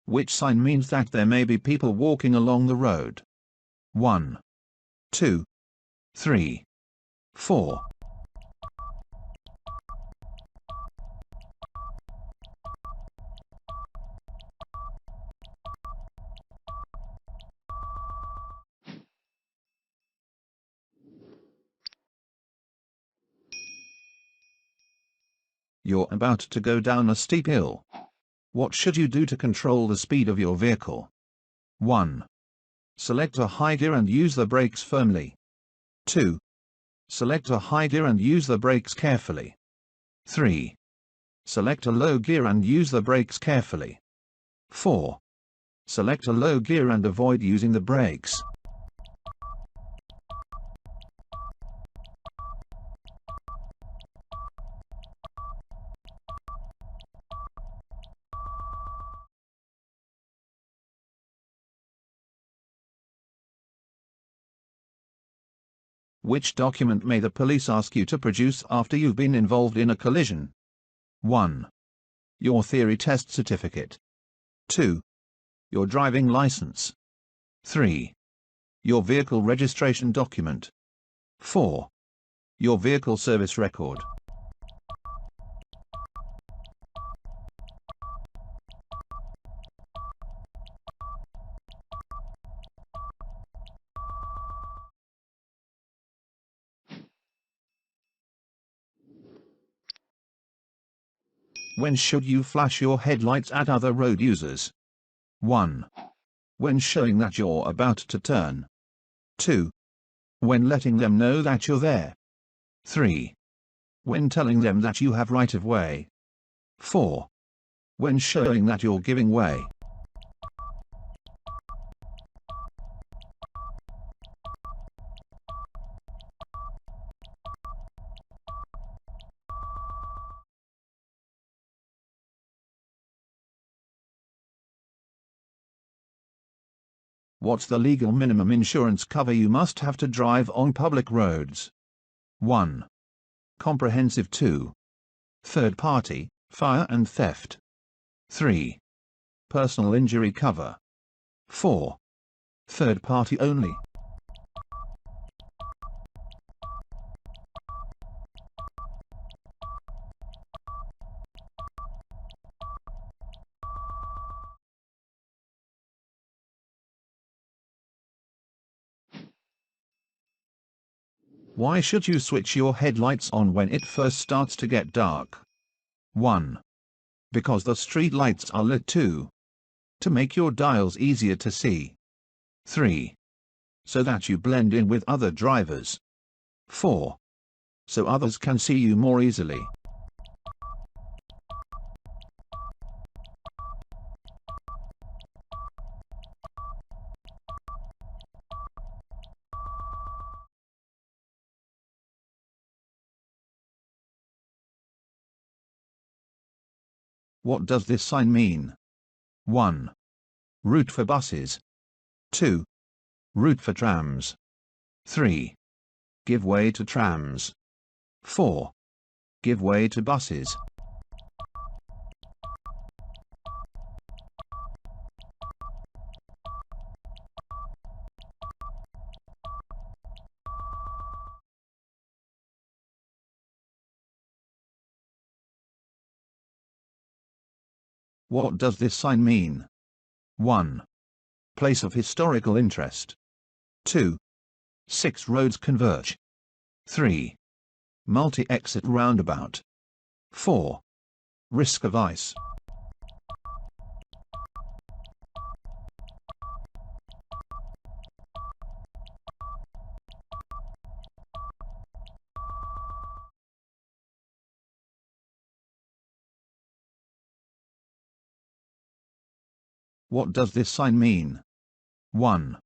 Which sign means that there may be people walking along the road? 1, 2, 3, 4. You're about to go down a steep hill. What should you do to control the speed of your vehicle? 1. Select a high gear and use the brakes firmly. 2. Select a high gear and use the brakes carefully. 3. Select a low gear and use the brakes carefully. 4. Select a low gear and avoid using the brakes. Which document may the police ask you to produce after you've been involved in a collision? 1. Your theory test certificate. 2. Your driving license. 3. Your vehicle registration document. 4. Your vehicle service record. When should you flash your headlights at other road users? 1. When showing that you're about to turn. 2. When letting them know that you're there. 3. When telling them that you have right of way. 4. When showing that you're giving way. What's the legal minimum insurance cover you must have to drive on public roads? 1. Comprehensive. 2. Third party, fire and theft. 3. Personal injury cover. 4. Third party only. Why should you switch your headlights on when it first starts to get dark? 1. Because the street lights are lit. 2. To make your dials easier to see. 3. So that you blend in with other drivers. 4. So others can see you more easily. What does this sign mean? 1. Route for buses. 2. Route for trams. 3. Give way to trams. 4. Give way to buses. What does this sign mean? 1. Place of historical interest. 2. 6 roads converge. 3. Multi-exit roundabout. 4. Risk of ice. What does this sign mean? 1.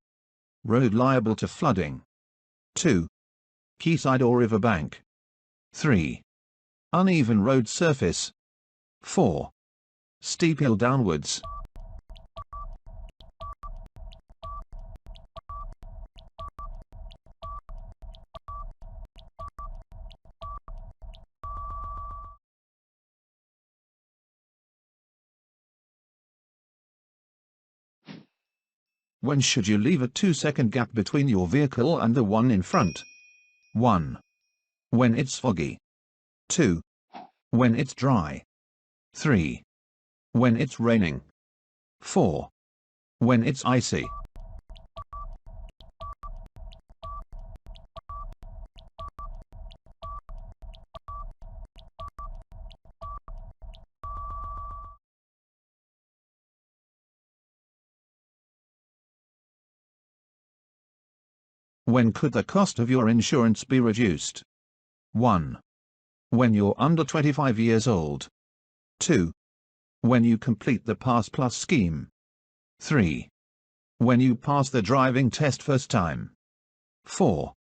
Road liable to flooding. 2. Quayside or riverbank. 3. Uneven road surface. 4. Steep hill downwards. When should you leave a 2-second gap between your vehicle and the one in front? 1. When it's foggy. 2. When it's dry. 3. When it's raining. 4. When it's icy. When could the cost of your insurance be reduced? 1. When you're under 25 years old. 2. When you complete the Pass Plus scheme. 3. When you pass the driving test first time. 4.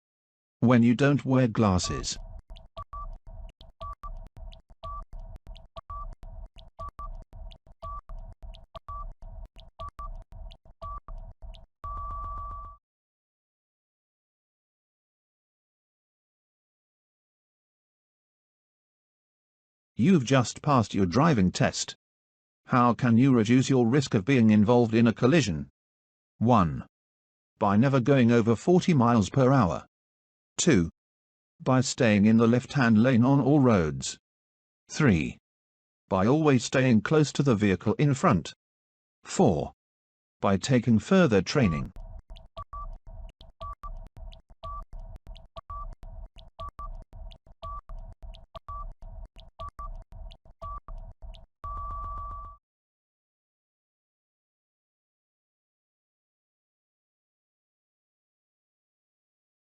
When you don't wear glasses. You've just passed your driving test. How can you reduce your risk of being involved in a collision? 1. By never going over 40 miles per hour. 2. By staying in the left-hand lane on all roads. 3. By always staying close to the vehicle in front. 4. By taking further training.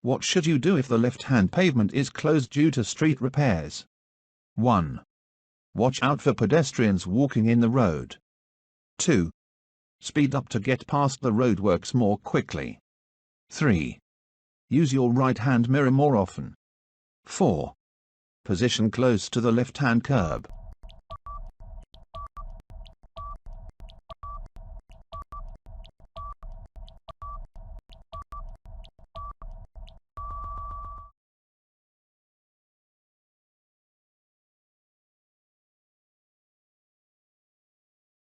What should you do if the left-hand pavement is closed due to street repairs? 1. Watch out for pedestrians walking in the road. 2. Speed up to get past the roadworks more quickly. 3. Use your right-hand mirror more often. 4. Position close to the left-hand curb.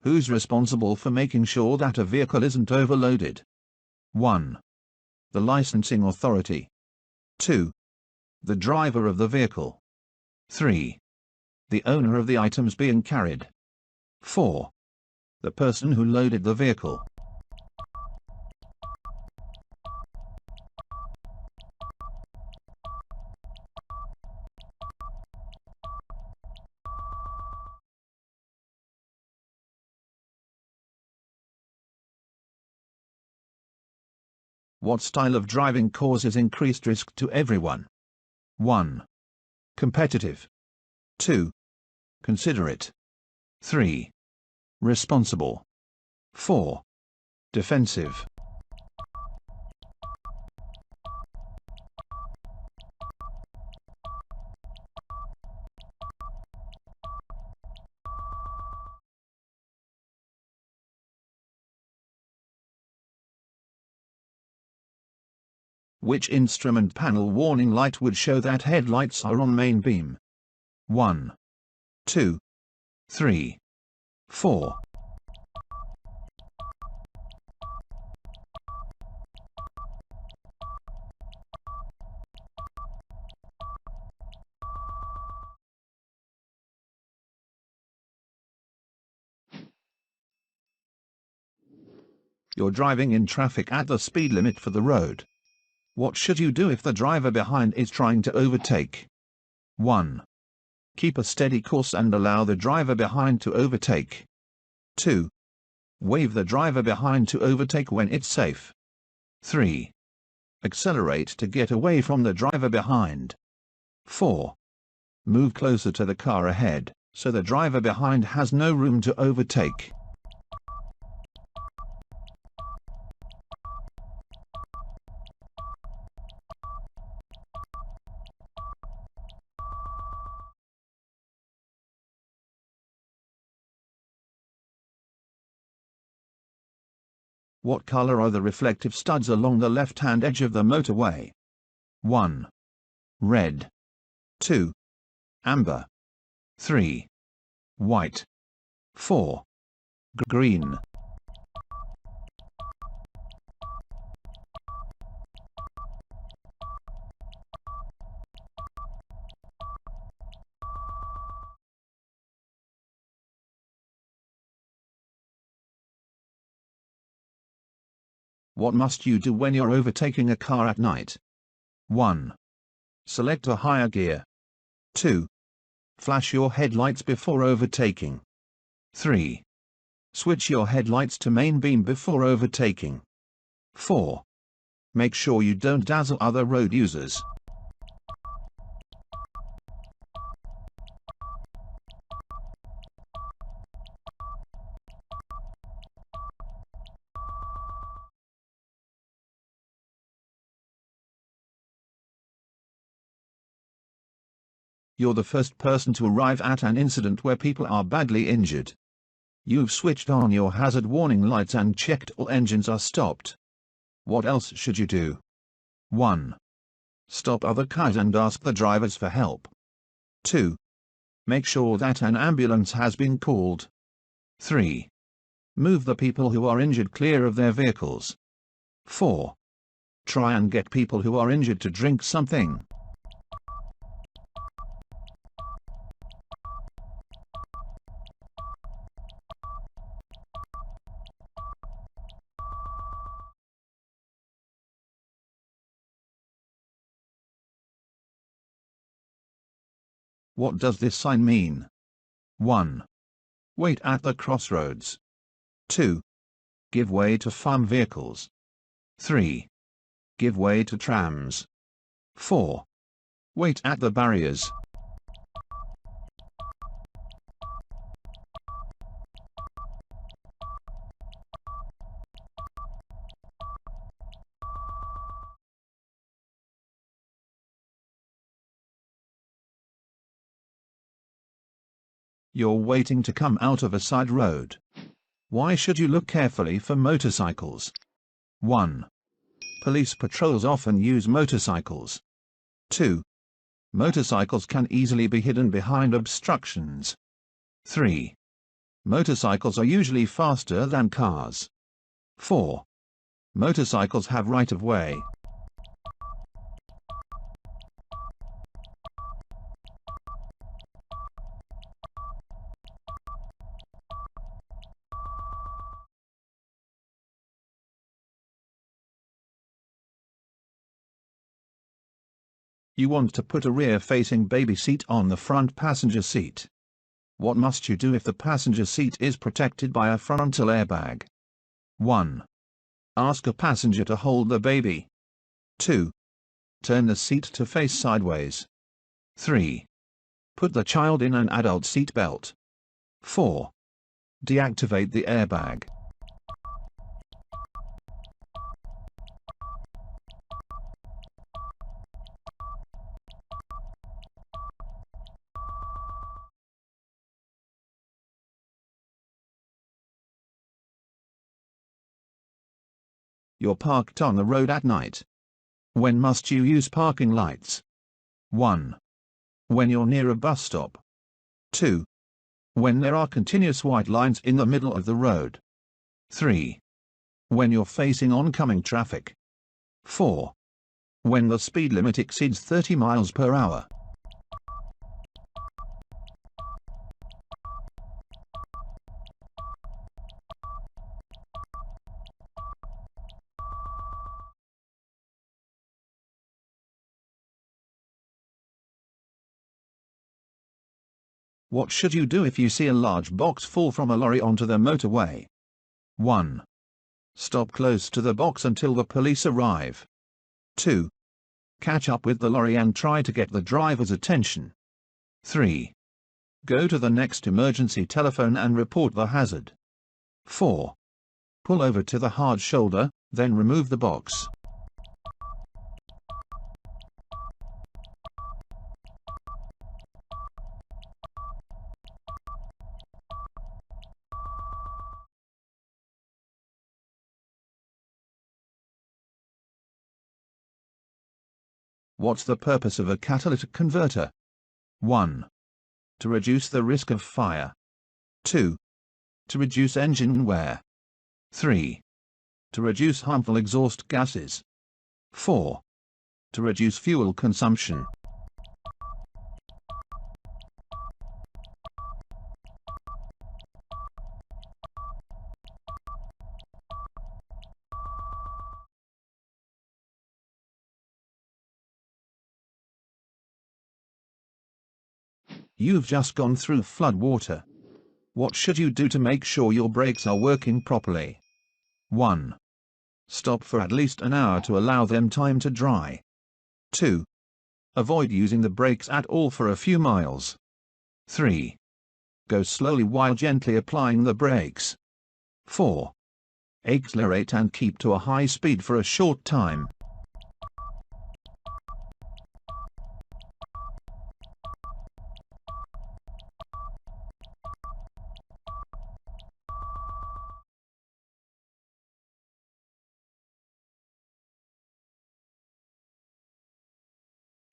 Who's responsible for making sure that a vehicle isn't overloaded? 1. The licensing authority. 2. The driver of the vehicle. 3. The owner of the items being carried. 4. The person who loaded the vehicle. What style of driving causes increased risk to everyone? 1. Competitive. 2. Considerate. 3. Responsible. 4. Defensive. Which instrument panel warning light would show that headlights are on main beam? 1. 2. 3. 4. You're driving in traffic at the speed limit for the road. What should you do if the driver behind is trying to overtake? 1. Keep a steady course and allow the driver behind to overtake. 2. Wave the driver behind to overtake when it's safe. 3. Accelerate to get away from the driver behind. 4. Move closer to the car ahead, so the driver behind has no room to overtake. What color are the reflective studs along the left-hand edge of the motorway? 1. Red. 2. Amber. 3. White. 4. Green. What must you do when you're overtaking a car at night? 1. Select a higher gear. 2. Flash your headlights before overtaking. 3. Switch your headlights to main beam before overtaking. 4. Make sure you don't dazzle other road users. You're the first person to arrive at an incident where people are badly injured. You've switched on your hazard warning lights and checked all engines are stopped. What else should you do? 1. Stop other cars and ask the drivers for help. 2. Make sure that an ambulance has been called. 3. Move the people who are injured clear of their vehicles. 4. Try and get people who are injured to drink something. What does this sign mean? 1. Wait at the crossroads. 2. Give way to farm vehicles. 3. Give way to trams. 4. Wait at the barriers. You're waiting to come out of a side road. Why should you look carefully for motorcycles? 1. Police patrols often use motorcycles. 2. Motorcycles can easily be hidden behind obstructions. 3. Motorcycles are usually faster than cars. 4. Motorcycles have right-of-way. You want to put a rear-facing baby seat on the front passenger seat. What must you do if the passenger seat is protected by a frontal airbag? 1. Ask a passenger to hold the baby. 2. Turn the seat to face sideways. 3. Put the child in an adult seat belt. 4. Deactivate the airbag. You're parked on the road at night. When must you use parking lights? 1. When you're near a bus stop. 2. When there are continuous white lines in the middle of the road. 3. When you're facing oncoming traffic. 4. When the speed limit exceeds 30 miles per hour. What should you do if you see a large box fall from a lorry onto the motorway? 1. Stop close to the box until the police arrive. 2. Catch up with the lorry and try to get the driver's attention. 3. Go to the next emergency telephone and report the hazard. 4. Pull over to the hard shoulder, then remove the box. What's the purpose of a catalytic converter? 1. To reduce the risk of fire. 2. To reduce engine wear. 3. To reduce harmful exhaust gases. 4. To reduce fuel consumption. You've just gone through flood water. What should you do to make sure your brakes are working properly? 1. Stop for at least an hour to allow them time to dry. 2. Avoid using the brakes at all for a few miles. 3. Go slowly while gently applying the brakes. 4. Accelerate and keep to a high speed for a short time.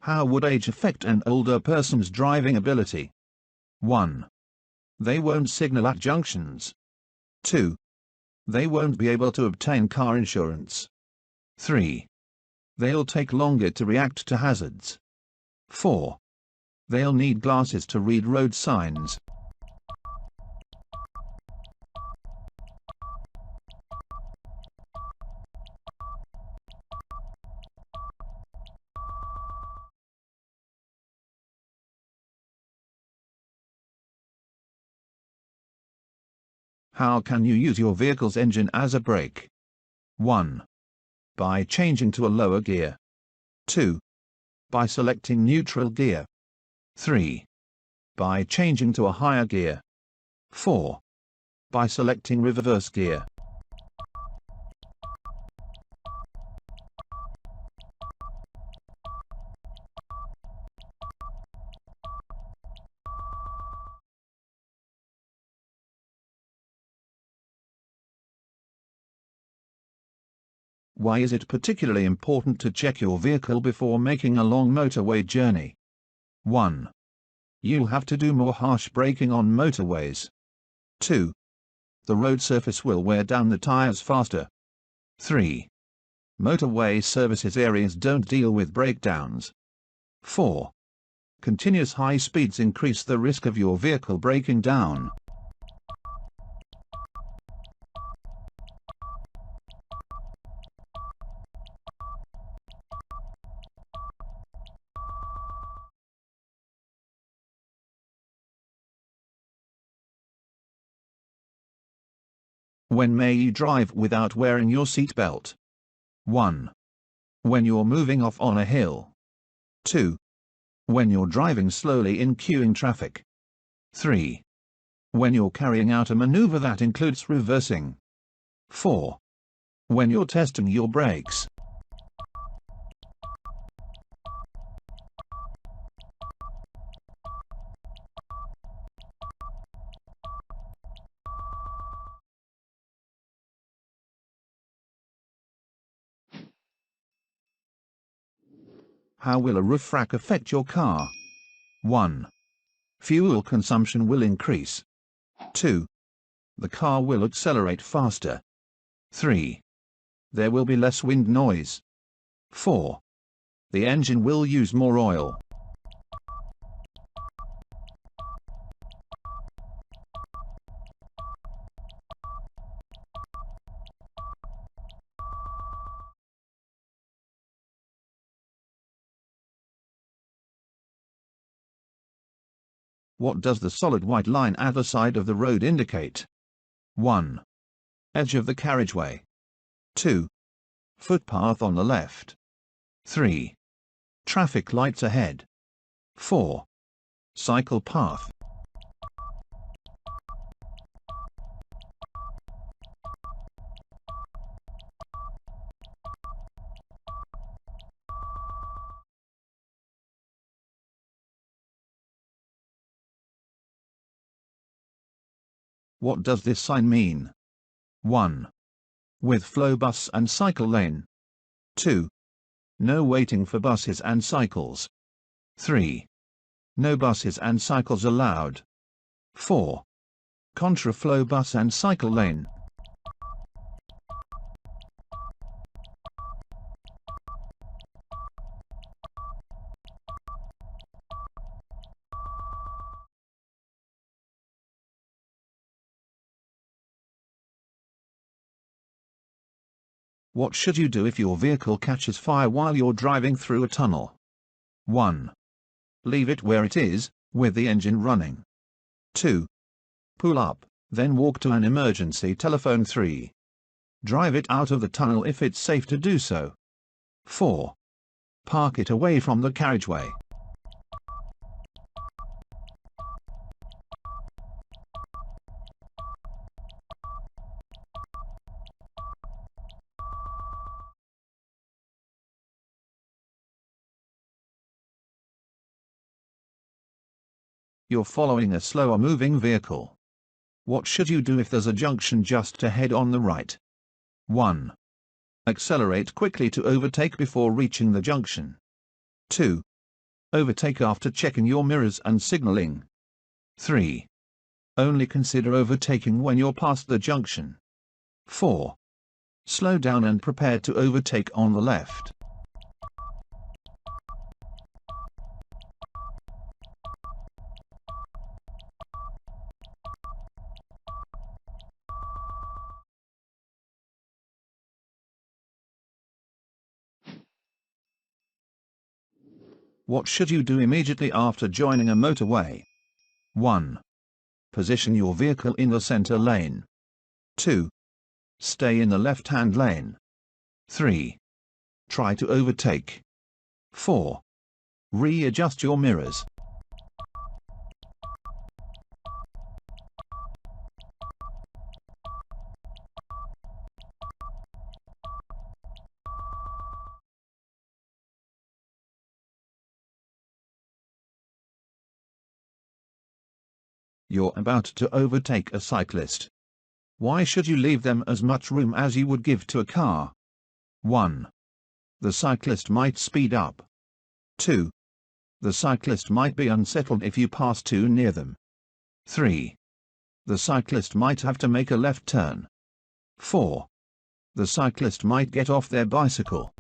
How would age affect an older person's driving ability? 1. They won't signal at junctions. 2. They won't be able to obtain car insurance. 3. They'll take longer to react to hazards. 4. They'll need glasses to read road signs. How can you use your vehicle's engine as a brake? 1. By changing to a lower gear. 2. By selecting neutral gear. 3. By changing to a higher gear. 4. By selecting reverse gear. Why is it particularly important to check your vehicle before making a long motorway journey? 1. You'll have to do more harsh braking on motorways. 2. The road surface will wear down the tires faster. 3. Motorway services areas don't deal with breakdowns. 4. Continuous high speeds increase the risk of your vehicle breaking down. When may you drive without wearing your seatbelt? 1. When you're moving off on a hill. 2. When you're driving slowly in queuing traffic. 3. When you're carrying out a maneuver that includes reversing. 4. When you're testing your brakes. How will a roof rack affect your car? 1. Fuel consumption will increase. 2. The car will accelerate faster. 3. There will be less wind noise. 4. The engine will use more oil. What does the solid white line at the side of the road indicate? 1. Edge of the carriageway. 2. Footpath on the left. 3. Traffic lights ahead. 4. Cycle path. What does this sign mean? 1. With flow bus and cycle lane. 2. No waiting for buses and cycles. 3. No buses and cycles allowed. 4. Contraflow bus and cycle lane. What should you do if your vehicle catches fire while you're driving through a tunnel? 1. Leave it where it is, with the engine running. 2. Pull up, then walk to an emergency telephone. 3. Drive it out of the tunnel if it's safe to do so. 4. Park it away from the carriageway. You're following a slower moving vehicle. What should you do if there's a junction just ahead on the right? 1. Accelerate quickly to overtake before reaching the junction. 2. Overtake after checking your mirrors and signaling. 3. Only consider overtaking when you're past the junction. 4. Slow down and prepare to overtake on the left. What should you do immediately after joining a motorway? 1. Position your vehicle in the center lane. 2. Stay in the left-hand lane. 3. Try to overtake. 4. Readjust your mirrors. You're about to overtake a cyclist. Why should you leave them as much room as you would give to a car? 1. The cyclist might speed up. 2. The cyclist might be unsettled if you pass too near them. 3. The cyclist might have to make a left turn. 4. The cyclist might get off their bicycle.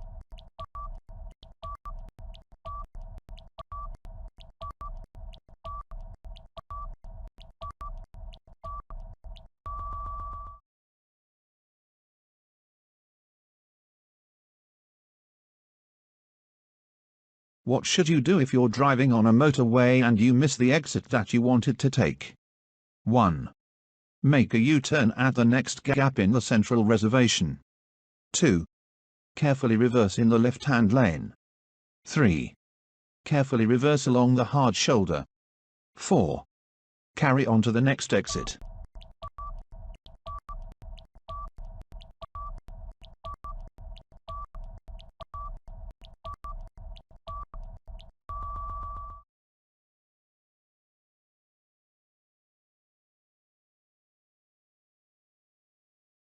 What should you do if you're driving on a motorway and you miss the exit that you wanted to take? 1. Make a U-turn at the next gap in the central reservation. 2. Carefully reverse in the left-hand lane. 3. Carefully reverse along the hard shoulder. 4. Carry on to the next exit.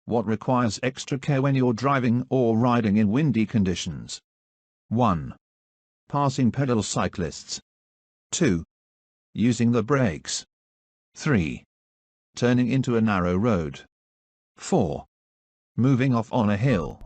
What requires extra care when you're driving or riding in windy conditions? 1. Passing pedal cyclists. 2. Using the brakes. 3. Turning into a narrow road. 4. Moving off on a hill.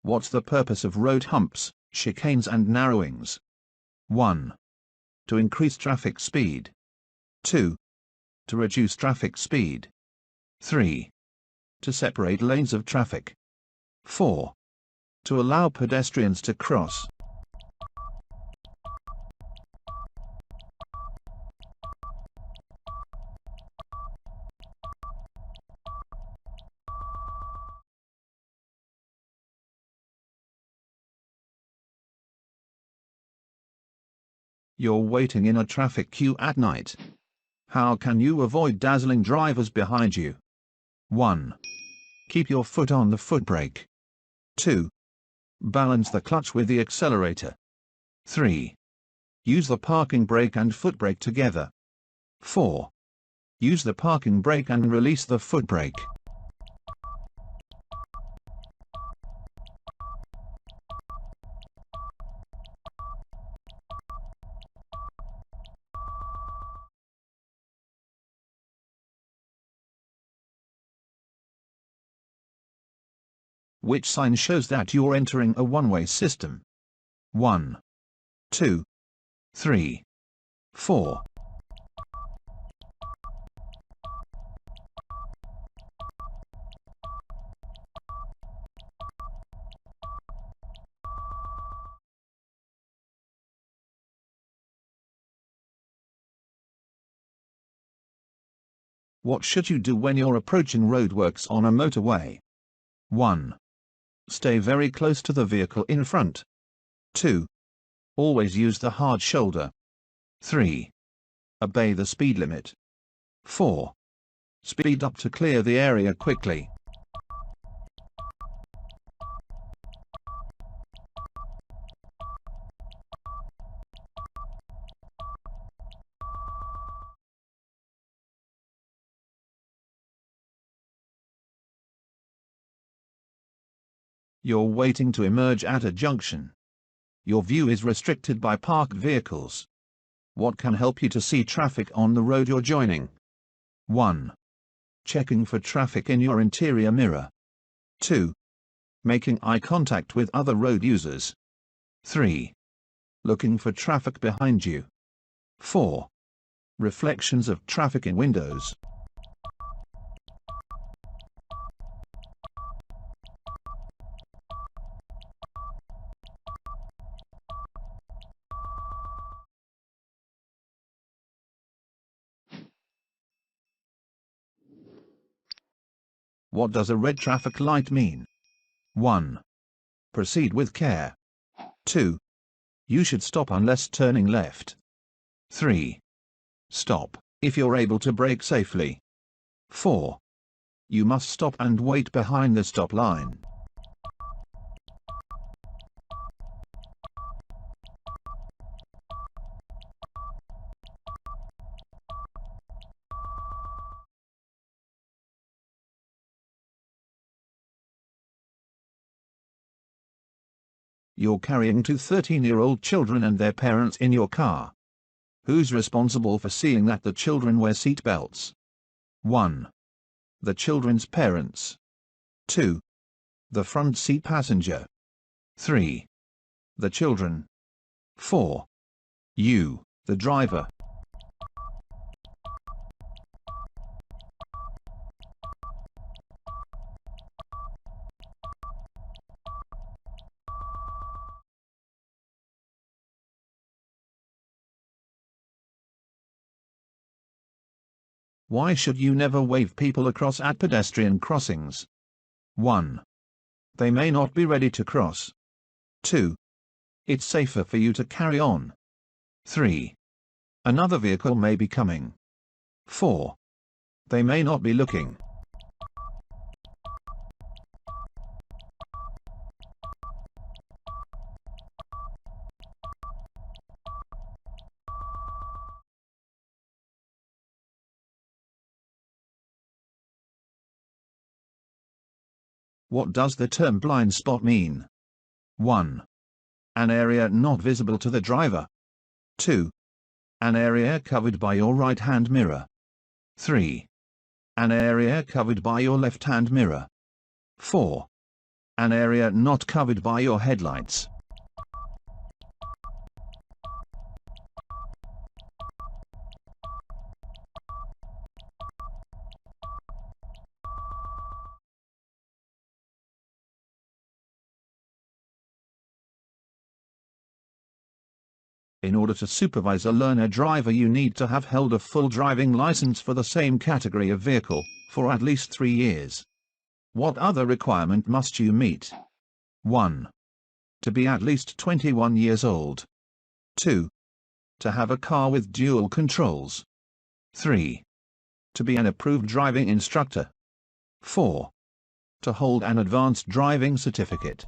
What's the purpose of road humps, chicanes and narrowings? 1. To increase traffic speed. 2. To reduce traffic speed. 3. To separate lanes of traffic. 4. To allow pedestrians to cross. You're waiting in a traffic queue at night. How can you avoid dazzling drivers behind you? 1. Keep your foot on the footbrake. 2. Balance the clutch with the accelerator. 3. Use the parking brake and footbrake together. 4. Use the parking brake and release the footbrake. Which sign shows that you're entering a one-way system? 1. 2. 3, 4. What should you do when you're approaching roadworks on a motorway? 1. Stay very close to the vehicle in front. 2. Always use the hard shoulder. 3. Obey the speed limit. 4. Speed up to clear the area quickly. You're waiting to emerge at a junction. Your view is restricted by parked vehicles. What can help you to see traffic on the road you're joining? 1. Checking for traffic in your interior mirror. 2. Making eye contact with other road users. 3. Looking for traffic behind you. 4. Reflections of traffic in windows. What does a red traffic light mean? 1. Proceed with care. 2. You should stop unless turning left. 3. Stop, if you're able to brake safely. 4. You must stop and wait behind the stop line. You're carrying two 13-year-old children and their parents in your car. Who's responsible for seeing that the children wear seat belts? 1. The children's parents. 2. The front seat passenger. 3. The children. 4. You, the driver. Why should you never wave people across at pedestrian crossings? 1. They may not be ready to cross. 2. It's safer for you to carry on. 3. Another vehicle may be coming. 4. They may not be looking. What does the term blind spot mean? 1. An area not visible to the driver. 2. An area covered by your right-hand mirror. 3. An area covered by your left-hand mirror. 4. An area not covered by your headlights. In order to supervise a learner driver, you need to have held a full driving license for the same category of vehicle for at least 3 years. What other requirement must you meet? 1. To be at least 21 years old. 2. To have a car with dual controls. 3. To be an approved driving instructor. 4. To hold an advanced driving certificate.